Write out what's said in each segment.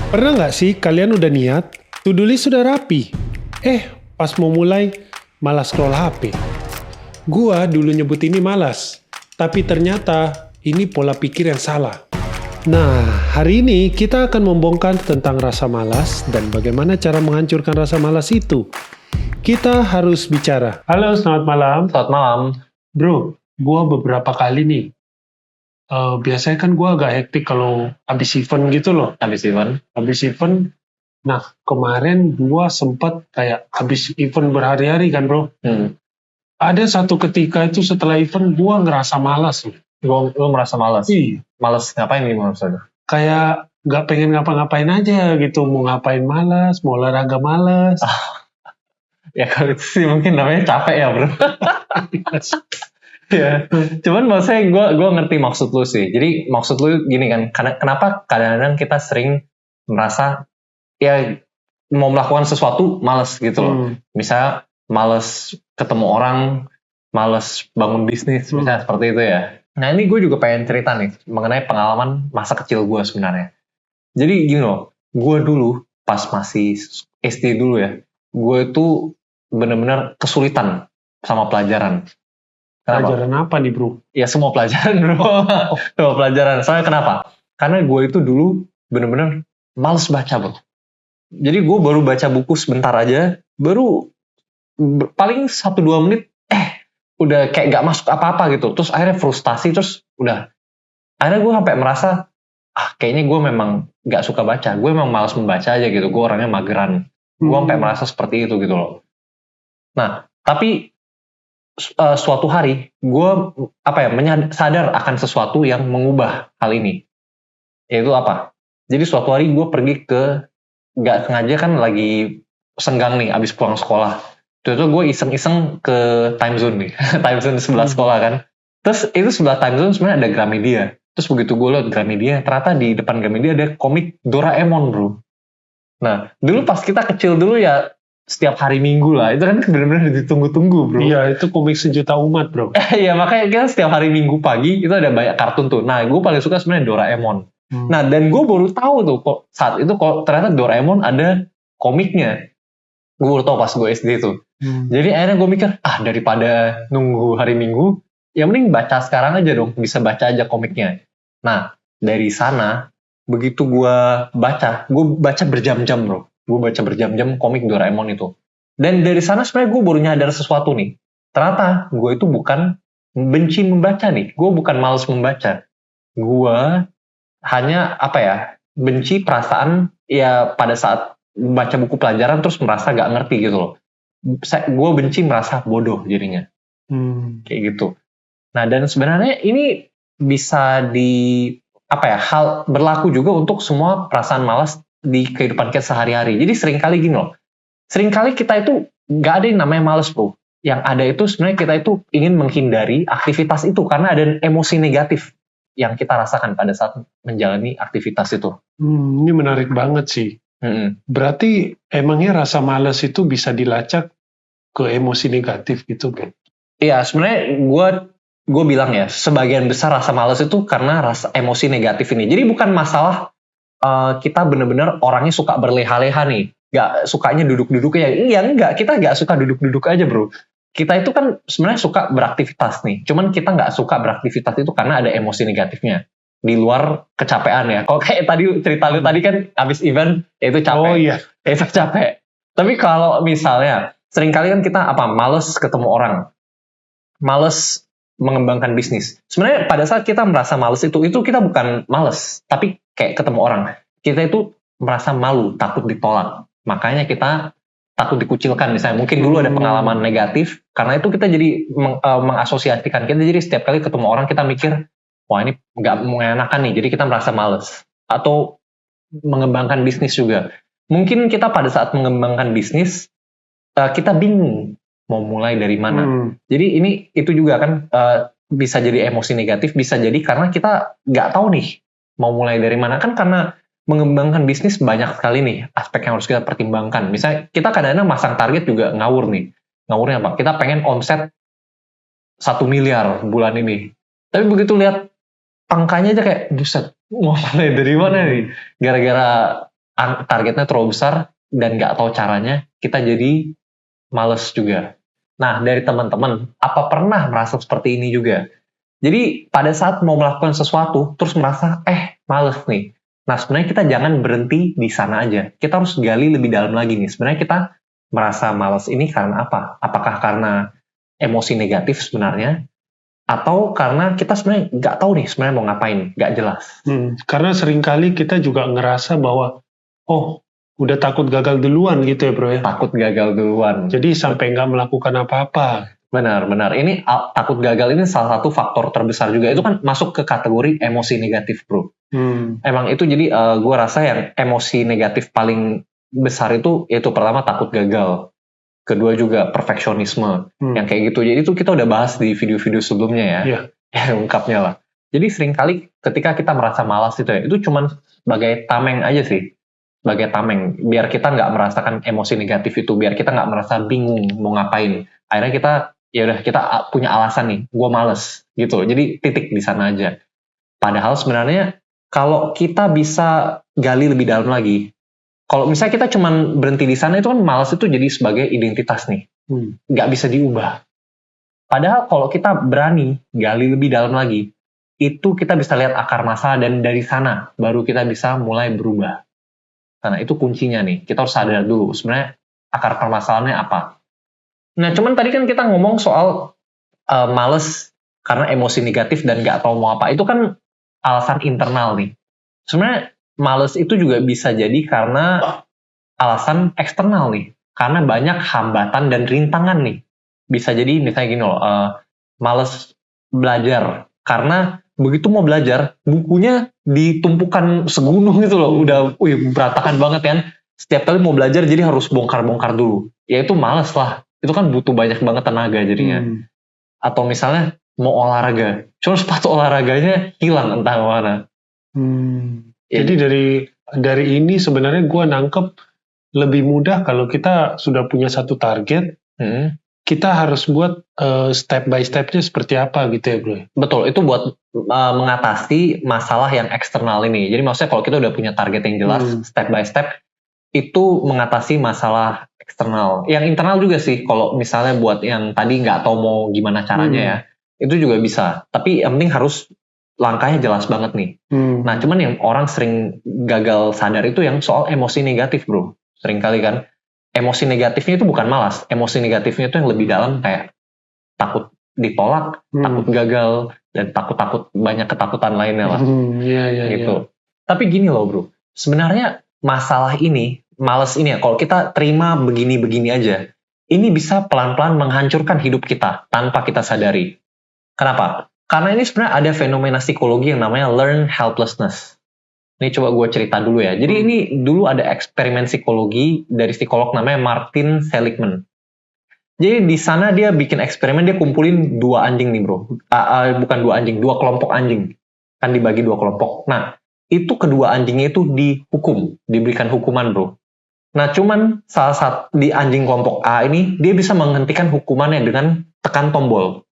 Pernah nggak sih kalian udah niat, to-do list sudah rapi, pas mau mulai malas scroll HP. Gua dulu nyebut ini malas, tapi ternyata ini pola pikir yang salah. Nah, hari ini kita akan membongkar tentang rasa malas dan bagaimana cara menghancurkan rasa malas itu. Kita harus bicara. Halo, selamat malam. Selamat malam. Bro, gua beberapa kali nih, biasanya kan gua agak hektik kalau habis event gitu loh. Habis event. Nah, kemarin gua sempat kayak habis event berhari-hari kan, bro. Ada satu ketika itu setelah event gua ngerasa malas. Lo merasa malas? Iya. Malas ngapain nih maksudnya? Kayak nggak pengen ngapa-ngapain aja gitu. Mau ngapain malas, mau olahraga malas. Ya kalau itu sih mungkin namanya capek ya bro. Ya. Cuman maksudnya gue ngerti maksud lu sih. Jadi maksud lu gini kan, kenapa kadang-kadang kita sering merasa ya mau melakukan sesuatu malas gitu loh. Misalnya malas ketemu orang, malas bangun bisnis, misalnya seperti itu ya. Nah ini gue juga pengen cerita nih mengenai pengalaman masa kecil gue sebenarnya. Jadi gini loh, gue dulu pas masih SD dulu ya, gue itu benar-benar kesulitan sama pelajaran. Kenapa? Pelajaran apa nih, bro? Ya semua pelajaran bro. Semua pelajaran. Soalnya kenapa? Karena gue itu dulu benar-benar males baca bro. Jadi gue baru baca buku sebentar aja, baru paling 1-2 menit, udah kayak gak masuk apa-apa gitu. Terus akhirnya frustasi, terus udah. Akhirnya gue sampai merasa, kayaknya gue memang gak suka baca. Gue memang malas membaca aja gitu. Gue orangnya mageran. Gue sampai merasa seperti itu gitu loh. Nah, tapi suatu hari gue sadar akan sesuatu yang mengubah hal ini. Yaitu apa? Jadi suatu hari gue pergi ke, gak sengaja kan lagi senggang nih abis pulang sekolah. Terus gue iseng-iseng ke time zone nih. Time zone sebelah sekolah kan. Terus itu sebelah time zone sebenarnya ada Gramedia. Terus begitu gue liat Gramedia, ternyata di depan Gramedia ada komik Doraemon bro. Nah dulu pas kita kecil dulu ya setiap hari Minggu lah. Itu kan benar-benar ditunggu-tunggu bro. Iya, itu komik sejuta umat, bro. Iya, makanya kita setiap hari Minggu pagi itu ada banyak kartun tuh. Nah gue paling suka sebenarnya Doraemon. Nah dan gue baru tahu tuh kok saat itu kok ternyata Doraemon ada komiknya. Gue baru tahu pas gue SD tuh. Jadi akhirnya gue mikir, daripada nunggu hari Minggu, ya mending baca sekarang aja dong, bisa baca aja komiknya. Nah, dari sana, begitu gue baca berjam-jam bro. Gue baca berjam-jam komik Doraemon itu. Dan dari sana sebenarnya gue baru nyadar sesuatu nih. Ternyata gue itu bukan benci membaca nih, gue bukan malas membaca. Gue hanya benci perasaan ya pada saat baca buku pelajaran terus merasa gak ngerti gitu loh. Gue benci merasa bodoh jadinya. Kayak gitu. Nah dan sebenarnya ini bisa hal berlaku juga untuk semua perasaan malas di kehidupan kita sehari-hari. Jadi seringkali gini loh, seringkali kita itu gak ada yang namanya malas bro. Yang ada itu sebenarnya kita itu ingin menghindari aktivitas itu karena ada emosi negatif yang kita rasakan pada saat menjalani aktivitas itu. Ini menarik banget sih. Berarti emangnya rasa malas itu bisa dilacak ke emosi negatif gitu kan? Iya, sebenarnya gue bilang ya, sebagian besar rasa malas itu karena rasa emosi negatif ini. Jadi bukan masalah kita benar-benar orangnya suka berleha-leha nih, gak sukanya duduk-duduk ya. Iya enggak, kita gak suka duduk-duduk aja bro. Kita itu kan sebenarnya suka beraktivitas nih, cuman kita gak suka beraktivitas itu karena ada emosi negatifnya. Di luar kecapean ya. Kalau kayak tadi cerita lu tadi kan habis event ya itu capek. Oh iya. Itu capek. Tapi kalau misalnya seringkali kan kita males ketemu orang. Males mengembangkan bisnis. Sebenarnya pada saat kita merasa males itu kita bukan males, tapi kayak ketemu orang. Kita itu merasa malu, takut ditolak. Makanya kita takut dikucilkan misalnya. Mungkin dulu ada pengalaman negatif, karena itu kita jadi mengasosiasikan. Kita jadi setiap kali ketemu orang kita mikir, wah ini nggak mengenakan nih, jadi kita merasa males. Atau mengembangkan bisnis juga. Mungkin kita pada saat mengembangkan bisnis, kita bingung mau mulai dari mana. Jadi itu juga kan bisa jadi emosi negatif, bisa jadi karena kita nggak tahu nih mau mulai dari mana. Kan karena mengembangkan bisnis banyak sekali nih aspek yang harus kita pertimbangkan. Misalnya kita kadang-kadang masang target juga ngawur nih. Ngawurnya apa? Kita pengen omset 1 miliar bulan ini. Tapi begitu lihat angkanya aja kayak, buset, mau mulai dari mana nih? Gara-gara targetnya terlalu besar dan nggak tahu caranya, kita jadi males juga. Nah, dari teman-teman, apa pernah merasa seperti ini juga? Jadi pada saat mau melakukan sesuatu, terus merasa, males nih. Nah, sebenarnya kita jangan berhenti di sana aja. Kita harus gali lebih dalam lagi nih. Sebenarnya kita merasa males ini karena apa? Apakah karena emosi negatif sebenarnya? Atau karena kita sebenarnya nggak tahu nih sebenarnya mau ngapain, nggak jelas. Karena seringkali kita juga ngerasa bahwa, udah takut gagal duluan gitu ya bro ya. Takut gagal duluan. Jadi sampai nggak melakukan apa-apa. Benar. Ini takut gagal ini salah satu faktor terbesar juga. Itu kan masuk ke kategori emosi negatif, bro. Emang itu jadi gue rasa yang emosi negatif paling besar itu pertama takut gagal. Kedua juga perfeksionisme. Yang kayak gitu. Jadi itu kita udah bahas di video-video sebelumnya ya. Yeah. Ungkapnya lah. Jadi seringkali ketika kita merasa malas itu cuman sebagai tameng aja sih. Sebagai tameng. Biar kita nggak merasakan emosi negatif itu. Biar kita nggak merasa bingung mau ngapain. Akhirnya kita punya alasan nih, gue males gitu. Jadi titik di sana aja. Padahal sebenarnya kalau kita bisa gali lebih dalam lagi, kalau misalnya kita cuman berhenti di sana itu kan males itu jadi sebagai identitas nih, nggak bisa diubah. Padahal kalau kita berani gali lebih dalam lagi, itu kita bisa lihat akar masalah dan dari sana baru kita bisa mulai berubah. Karena itu kuncinya nih, kita harus sadar dulu sebenarnya akar permasalahannya apa. Nah, cuman tadi kan kita ngomong soal males karena emosi negatif dan nggak tahu mau apa. Itu kan alasan internal nih. Sebenarnya males itu juga bisa jadi karena alasan eksternal nih. Karena banyak hambatan dan rintangan nih. Bisa jadi misalnya gini loh, males belajar. Karena begitu mau belajar, bukunya ditumpukan segunung gitu loh. Udah berantakan banget kan. Setiap kali mau belajar jadi harus bongkar-bongkar dulu. Ya itu males lah. Itu kan butuh banyak banget tenaga jadinya. Atau misalnya mau olahraga, cuma sepatu olahraganya hilang entah kemana. Jadi dari ini sebenarnya gue nangkep lebih mudah kalau kita sudah punya satu target, kita harus buat step by stepnya seperti apa gitu ya bro. Betul, itu buat mengatasi masalah yang eksternal ini. Jadi maksudnya kalau kita udah punya target yang jelas, step by step, itu mengatasi masalah eksternal. Yang internal juga sih, kalau misalnya buat yang tadi nggak tahu mau gimana caranya ya, itu juga bisa. Tapi yang penting harus langkahnya jelas banget nih. Nah, cuman yang orang sering gagal sadar itu yang soal emosi negatif, bro. Sering kali kan, emosi negatifnya itu bukan malas. Emosi negatifnya itu yang lebih dalam kayak takut ditolak, takut gagal, dan takut banyak ketakutan lainnya lah. Gitu. Tapi gini loh, bro. Sebenarnya masalah ini, males ini ya, kalau kita terima begini-begini aja, ini bisa pelan-pelan menghancurkan hidup kita tanpa kita sadari. Kenapa? Karena ini sebenarnya ada fenomena psikologi yang namanya learned helplessness. Ini coba gue cerita dulu ya. Jadi ini dulu ada eksperimen psikologi dari psikolog namanya Martin Seligman. Jadi di sana dia bikin eksperimen, dia kumpulin 2 anjing nih bro. Bukan 2 anjing, 2 kelompok anjing. Kan dibagi 2 kelompok. Nah, itu kedua anjingnya itu dihukum, diberikan hukuman bro. Nah cuman salah satu di anjing kelompok A ini, dia bisa menghentikan hukumannya dengan tekan tombol.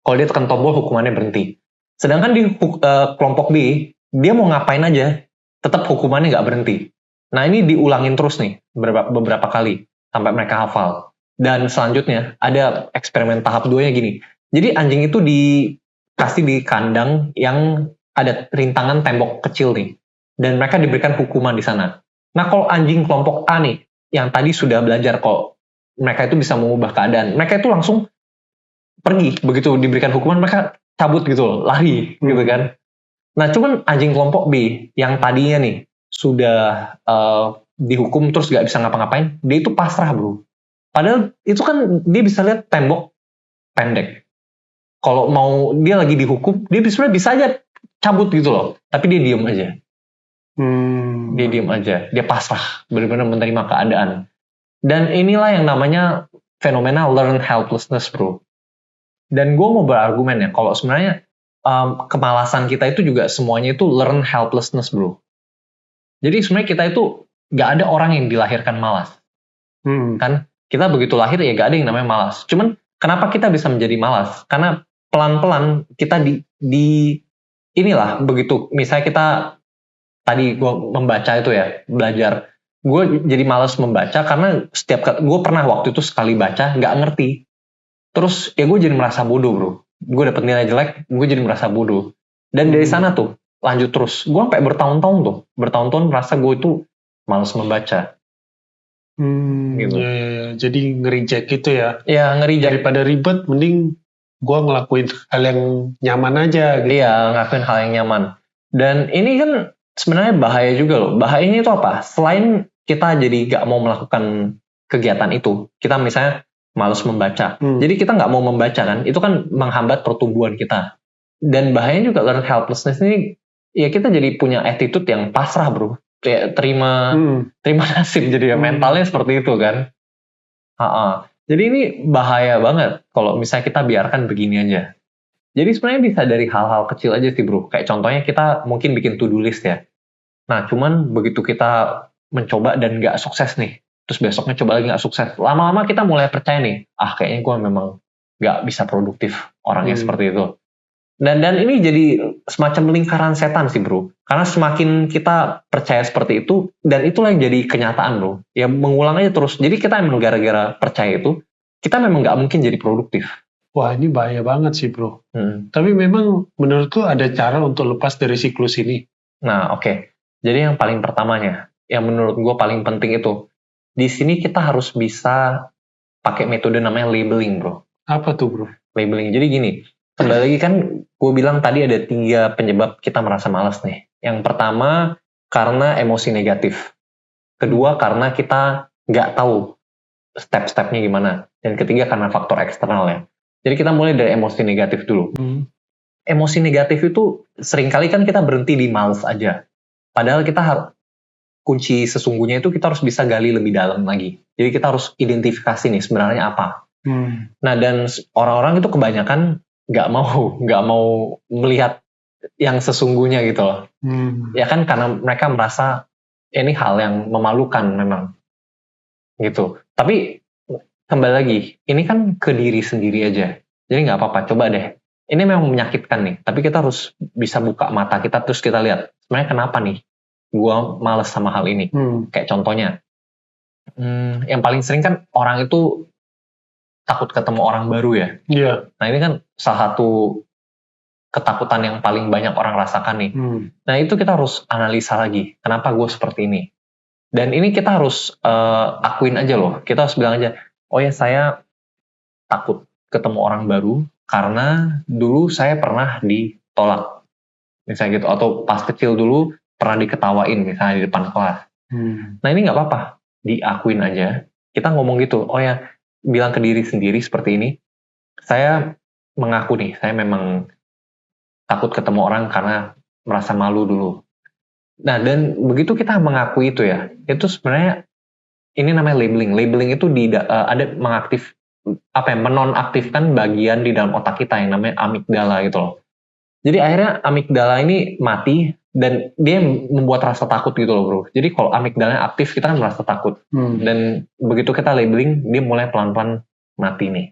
Kalau dia tekan tombol, hukumannya berhenti. Sedangkan di kelompok B, dia mau ngapain aja, tetap hukumannya nggak berhenti. Nah ini diulangin terus nih, beberapa kali, sampai mereka hafal. Dan selanjutnya, ada eksperimen tahap 2-nya gini. Jadi anjing itu dikasih di kandang yang ada rintangan tembok kecil nih. Dan mereka diberikan hukuman di sana. Nah kalau anjing kelompok A nih, yang tadi sudah belajar kok, mereka itu bisa mengubah keadaan. Mereka itu langsung pergi, begitu diberikan hukuman, mereka cabut gitu loh, lari gitu kan. Nah cuman anjing kelompok B, yang tadinya nih, sudah dihukum terus gak bisa ngapa-ngapain, dia itu pasrah bro. Padahal itu kan dia bisa lihat tembok pendek. Kalau mau dia lagi dihukum, dia sebenarnya bisa aja cabut gitu loh. Tapi dia diem aja. Dia diem aja. Dia pasrah. Benar-benar menerima keadaan. Dan inilah yang namanya fenomena learned helplessness bro. Dan gue mau berargumen ya. Kalau sebenarnya kemalasan kita itu juga semuanya itu learned helplessness bro. Jadi sebenarnya kita itu gak ada orang yang dilahirkan malas. Kan kita begitu lahir ya gak ada yang namanya malas. Cuman kenapa kita bisa menjadi malas? Karena pelan-pelan kita inilah begitu misalnya kita tadi gue membaca itu ya, belajar. Gue jadi malas membaca karena gue pernah waktu itu sekali baca nggak ngerti. Terus ya gue jadi merasa bodoh bro. Gue dapet nilai jelek, gue jadi merasa bodoh. Dan dari sana tuh lanjut terus. Gue sampai bertahun-tahun merasa gue itu malas membaca. Gitu. Ya. Jadi nge-reject gitu ya. Ya ngeri. Daripada ribet, mending gue ngelakuin hal yang nyaman aja gitu. Iya, ngelakuin hal yang nyaman. Dan ini kan sebenarnya bahaya juga loh. Bahayanya itu apa? Selain kita jadi gak mau melakukan kegiatan itu, kita misalnya malas membaca. Jadi kita gak mau membaca kan, itu kan menghambat pertumbuhan kita. Dan bahayanya juga learn helplessness ini, ya kita jadi punya attitude yang pasrah bro. Kayak terima nasib, jadi ya mentalnya seperti itu kan. Jadi ini bahaya banget kalau misalnya kita biarkan begini aja. Jadi sebenarnya bisa dari hal-hal kecil aja sih bro. Kayak contohnya kita mungkin bikin to-do list ya. Nah cuman begitu kita mencoba dan nggak sukses nih, terus besoknya coba lagi nggak sukses, lama-lama kita mulai percaya nih, kayaknya gue memang nggak bisa produktif orangnya seperti itu. Dan ini jadi semacam lingkaran setan sih bro. Karena semakin kita percaya seperti itu, dan itulah yang jadi kenyataan bro. Ya mengulang aja terus. Jadi kita emang gara-gara percaya itu, kita memang nggak mungkin jadi produktif. Wah ini bahaya banget sih bro. Tapi memang menurutku ada cara untuk lepas dari siklus ini. Nah oke. Jadi yang paling pertamanya, yang menurut gue paling penting itu, di sini kita harus bisa pakai metode namanya labeling bro. Apa tuh bro? Labeling. Jadi gini, kembali lagi kan gue bilang tadi ada 3 penyebab kita merasa malas nih. Yang pertama karena emosi negatif. Kedua karena kita nggak tahu step-stepnya gimana. Dan ketiga karena faktor eksternal ya. Jadi kita mulai dari emosi negatif dulu. Emosi negatif itu seringkali kan kita berhenti di malas aja. Padahal kita harus, kunci sesungguhnya itu kita harus bisa gali lebih dalam lagi. Jadi kita harus identifikasi nih sebenarnya apa. Nah dan orang-orang itu kebanyakan nggak mau melihat yang sesungguhnya gitu loh. Ya kan karena mereka merasa ini hal yang memalukan memang gitu. Tapi kembali lagi, ini kan ke diri sendiri aja. Jadi nggak apa-apa, coba deh. Ini memang menyakitkan nih, tapi kita harus bisa buka mata kita terus kita lihat sebenarnya kenapa nih gue males sama hal ini. Kayak contohnya, yang paling sering kan orang itu takut ketemu orang baru ya. Nah ini kan salah satu ketakutan yang paling banyak orang rasakan nih. Nah itu kita harus analisa lagi, kenapa gue seperti ini. Dan ini kita harus akuin aja loh, kita harus bilang aja, oh ya saya takut ketemu orang baru karena dulu saya pernah ditolak misalnya gitu, atau pas kecil dulu pernah diketawain misalnya di depan kelas. Nah ini nggak apa-apa, diakuin aja, kita ngomong gitu, oh ya bilang ke diri sendiri seperti ini, saya mengaku nih saya memang takut ketemu orang karena merasa malu dulu. Nah dan begitu kita mengakui itu ya, itu sebenarnya ini namanya labeling. Labeling itu ada menonaktifkan bagian di dalam otak kita yang namanya amigdala gitu loh. Jadi akhirnya amigdala ini mati dan dia membuat rasa takut gitu loh bro. Jadi kalau amigdalanya aktif kita kan merasa takut. Dan begitu kita labeling dia mulai pelan-pelan mati nih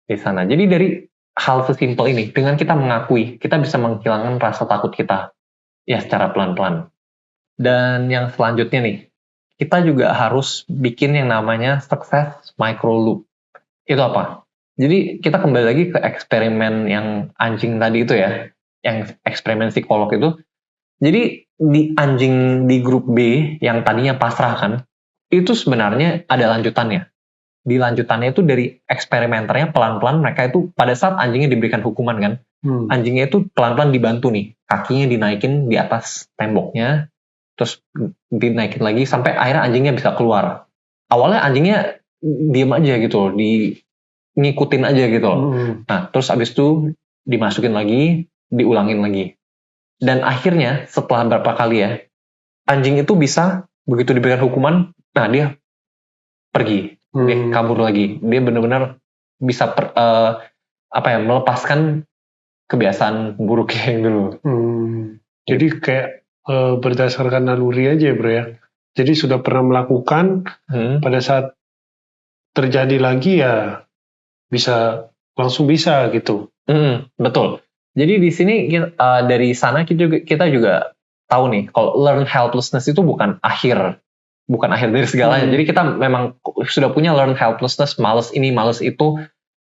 di sana. Jadi dari hal sesimpel ini, dengan kita mengakui, kita bisa menghilangkan rasa takut kita ya secara pelan-pelan. Dan yang selanjutnya nih, kita juga harus bikin yang namanya success micro loop. Itu apa? Jadi kita kembali lagi ke eksperimen yang anjing tadi itu ya, yang eksperimen psikolog itu. Jadi di anjing di grup B yang tadinya pasrah kan, itu sebenarnya ada lanjutannya. Di lanjutannya itu dari eksperimenternya pelan-pelan mereka itu pada saat anjingnya diberikan hukuman kan, anjingnya itu pelan-pelan dibantu nih, kakinya dinaikin di atas temboknya, terus dinaikin lagi sampai akhirnya anjingnya bisa keluar. Awalnya anjingnya diem aja gitu loh, ngikutin aja gitu loh. Nah terus abis itu dimasukin lagi, diulangin lagi. Dan akhirnya setelah berapa kali ya, anjing itu bisa begitu diberikan hukuman, nah dia pergi, dia kabur lagi. Dia benar-benar bisa melepaskan kebiasaan buruknya yang dulu. Jadi kayak berdasarkan naluri aja bro ya. Jadi sudah pernah melakukan, pada saat terjadi lagi ya bisa langsung bisa gitu. Betul. Jadi di sini dari sana kita juga tahu nih kalau learn helplessness itu bukan akhir dari segalanya. Jadi kita memang sudah punya learn helplessness, males ini, males itu,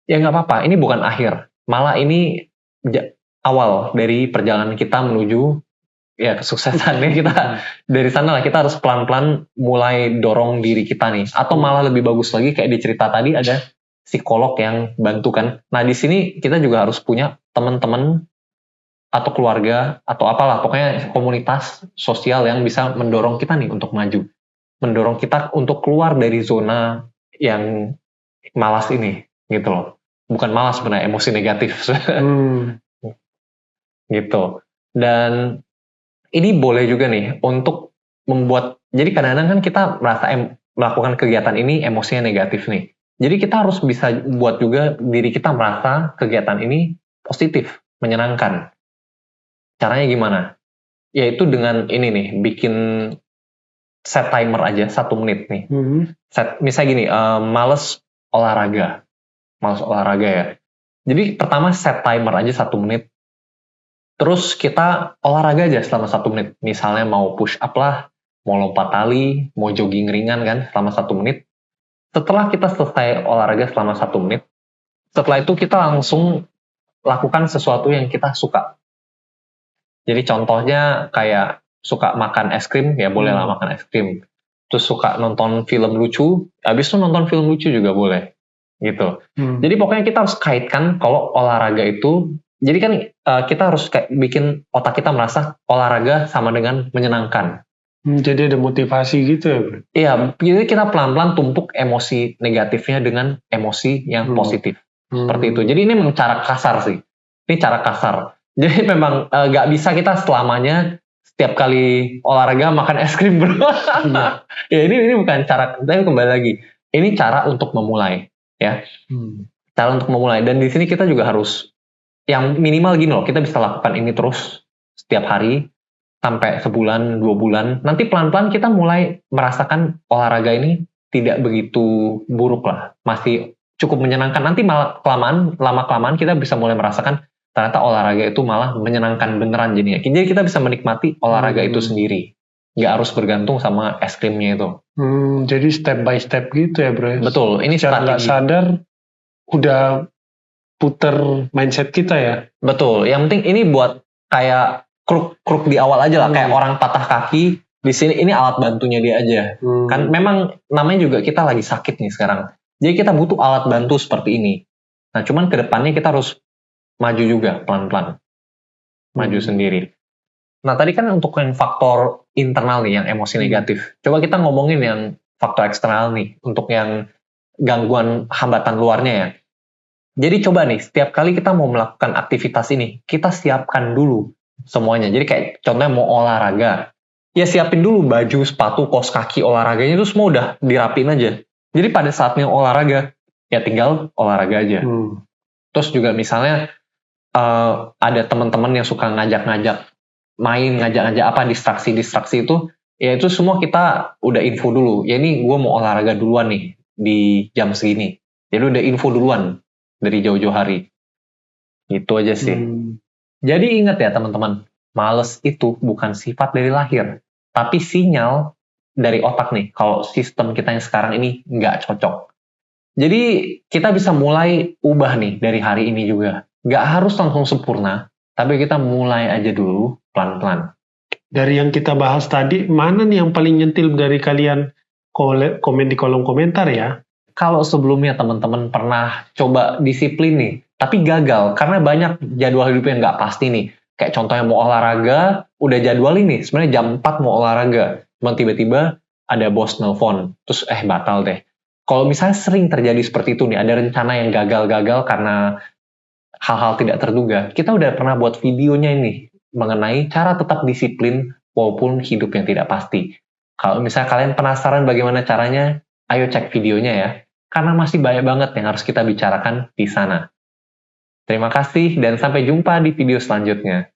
ya nggak apa-apa. Ini bukan akhir, malah ini awal dari perjalanan kita menuju ya kesuksesannya. Kita dari sana lah kita harus pelan-pelan mulai dorong diri kita nih. Atau malah lebih bagus lagi kayak di cerita tadi ada psikolog yang bantu kan. Nah di sini kita juga harus punya teman-teman atau keluarga atau apalah, pokoknya komunitas sosial yang bisa mendorong kita nih untuk maju, mendorong kita untuk keluar dari zona yang malas ini gitu loh. Bukan malas sebenarnya, emosi negatif. Gitu. Dan ini boleh juga nih untuk membuat, jadi kadang-kadang kan kita merasa melakukan kegiatan ini emosinya negatif nih. Jadi kita harus bisa buat juga diri kita merasa kegiatan ini positif, menyenangkan. Caranya gimana? Yaitu dengan ini nih, bikin set timer aja 1 menit nih. Misalnya gini, males olahraga ya. Jadi pertama set timer aja 1 menit. Terus kita olahraga aja selama 1 menit. Misalnya mau push up lah, mau lompat tali, mau jogging ringan kan selama 1 menit. Setelah kita selesai olahraga selama 1 menit, setelah itu kita langsung lakukan sesuatu yang kita suka. Jadi contohnya kayak suka makan es krim, ya boleh lah makan es krim. Terus suka nonton film lucu, habis itu nonton film lucu juga boleh. Gitu. Jadi pokoknya kita harus kaitkan kalau olahraga itu, jadi kan kita harus kayak bikin otak kita merasa olahraga sama dengan menyenangkan. Jadi ada motivasi gitu ya, bro? Iya, jadi kita pelan-pelan tumpuk emosi negatifnya dengan emosi yang positif. Seperti itu. Jadi ini memang cara kasar sih. Ini cara kasar. Jadi memang nggak bisa kita selamanya setiap kali olahraga makan es krim, bro. Ya ini bukan cara, tapi kembali lagi. Ini cara untuk memulai, ya. Cara untuk memulai. Dan di sini kita juga harus yang minimal gini loh, kita bisa lakukan ini terus setiap hari sampai sebulan, 2 bulan. Nanti pelan-pelan kita mulai merasakan olahraga ini tidak begitu buruk lah, masih cukup menyenangkan. Nanti malah lama-kelamaan kita bisa mulai merasakan ternyata olahraga itu malah menyenangkan beneran jadinya. Jadi kita bisa menikmati olahraga itu sendiri, nggak harus bergantung sama es krimnya itu. Jadi step by step gitu ya, bro? Betul, ini secara nggak sadar udah puter mindset kita ya. Betul. Yang penting ini buat kayak kruk di awal aja lah, kayak orang patah kaki di sini, ini alat bantunya dia aja. Kan memang namanya juga kita lagi sakit nih sekarang. Jadi kita butuh alat bantu seperti ini. Nah, cuman ke depannya kita harus maju juga pelan-pelan. Maju sendiri. Nah, tadi kan untuk yang faktor internal nih yang emosi negatif. Coba kita ngomongin yang faktor eksternal nih, untuk yang gangguan hambatan luarnya ya. Jadi coba nih, setiap kali kita mau melakukan aktivitas ini, kita siapkan dulu semuanya. Jadi kayak contohnya mau olahraga, ya siapin dulu baju, sepatu, kaos kaki olahraganya itu semua udah dirapin aja. Jadi pada saatnya olahraga, ya tinggal olahraga aja. Terus juga misalnya ada teman-teman yang suka ngajak-ngajak main, ngajak-ngajak apa, distraksi itu, ya itu semua kita udah info dulu. Ya ini gue mau olahraga duluan nih di jam segini. Jadi udah info duluan dari jauh-jauh hari. Itu aja sih. Jadi ingat ya teman-teman, males itu bukan sifat dari lahir, tapi sinyal dari otak nih, kalau sistem kita yang sekarang ini nggak cocok. Jadi kita bisa mulai ubah nih dari hari ini juga. Nggak harus langsung sempurna, tapi kita mulai aja dulu pelan-pelan. Dari yang kita bahas tadi, mana nih yang paling nyentil dari kalian? Komen di kolom komentar ya. Kalau sebelumnya teman-teman pernah coba disiplin nih, tapi gagal karena banyak jadwal hidup yang nggak pasti nih. Kayak contohnya mau olahraga, udah jadwal ini, sebenarnya jam 4 mau olahraga, cuma tiba-tiba ada bos nelpon, terus batal deh. Kalau misalnya sering terjadi seperti itu nih, ada rencana yang gagal-gagal karena hal-hal tidak terduga, kita udah pernah buat videonya ini mengenai cara tetap disiplin walaupun hidup yang tidak pasti. Kalau misalnya kalian penasaran bagaimana caranya, ayo cek videonya ya. Karena masih banyak banget yang harus kita bicarakan di sana. Terima kasih dan sampai jumpa di video selanjutnya.